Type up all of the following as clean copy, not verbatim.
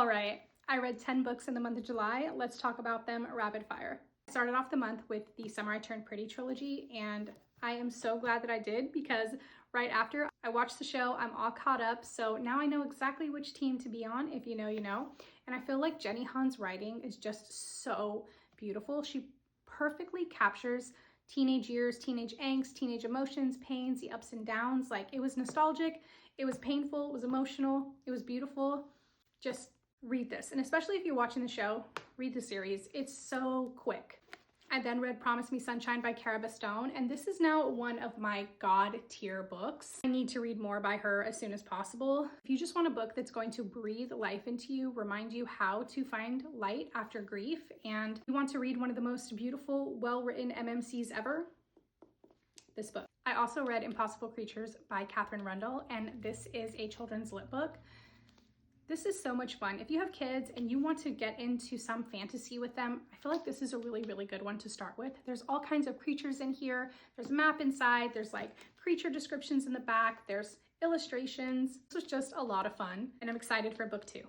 All right, I read 10 books in the month of July. Let's talk about them rapid fire. I started off the month with the Summer I Turned Pretty trilogy, and I am so glad that I did because right after I watched the show, I'm all caught up. So now I know exactly which team to be on. If you know, you know. And I feel like Jenny Han's writing is just so beautiful. She perfectly captures teenage years, teenage angst, teenage emotions, pains, the ups and downs. Like, it was nostalgic, it was painful, it was emotional, it was beautiful. Just read this. And especially if you're watching the show, read the series. It's so quick. I then read Promise Me Sunshine by Cara Bastone, and this is now one of my God tier books. I need to read more by her as soon as possible. If you just want a book that's going to breathe life into you, remind you how to find light after grief, and you want to read one of the most beautiful, well-written MMCs ever, this book. I also read Impossible Creatures by Katherine Rundell, and this is a children's lit book. This is so much fun. If you have kids and you want to get into some fantasy with them, I feel like this is a really, really good one to start with. There's all kinds of creatures in here. There's a map inside. There's like creature descriptions in the back. There's illustrations. This was just a lot of fun, and I'm excited for book 2.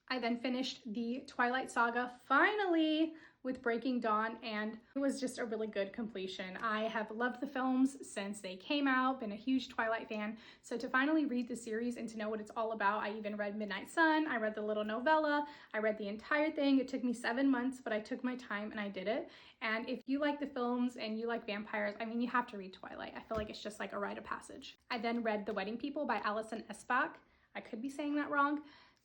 I then finished the Twilight Saga, finally, with Breaking Dawn, and it was just a really good completion. I have loved the films since they came out, been a huge Twilight fan, so to finally read the series and to know what it's all about, I even read Midnight Sun, I read the little novella, I read the entire thing. It took me 7 months, but I took my time and I did it. And if you like the films and you like vampires, I mean, you have to read Twilight. I feel like it's just like a rite of passage. I then read The Wedding People by Alison Espach. I could be saying that wrong.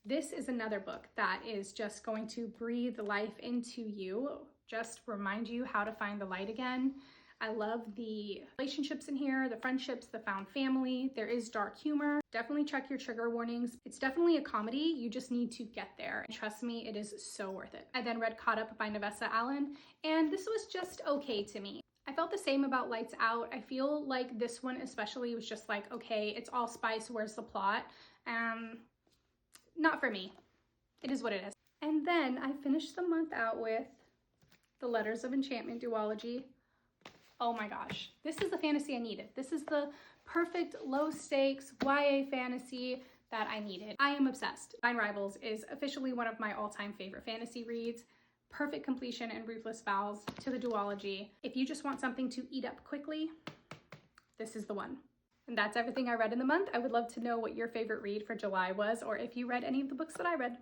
This is another book that is just going to breathe life into you, just remind you how to find the light again. I love the relationships in here, the friendships, the found family. There is dark humor. Definitely check your trigger warnings. It's definitely a comedy. You just need to get there. And trust me, it is so worth it. I then read Caught Up by Navessa Allen, and this was just okay to me. I felt the same about Lights Out. I feel like this one especially was just like, okay, it's all spice, where's the plot? Not for me. It is what it is. And then I finished the month out with The Letters of Enchantment duology. Oh my gosh, this is the fantasy I needed. This is the perfect low stakes YA fantasy that I needed. I am obsessed. Divine Rivals is officially one of my all-time favorite fantasy reads. Perfect completion and ruthless vows to the duology. If you just want something to eat up quickly, this is the one. And that's everything I read in the month. I would love to know what your favorite read for July was, or if you read any of the books that I read.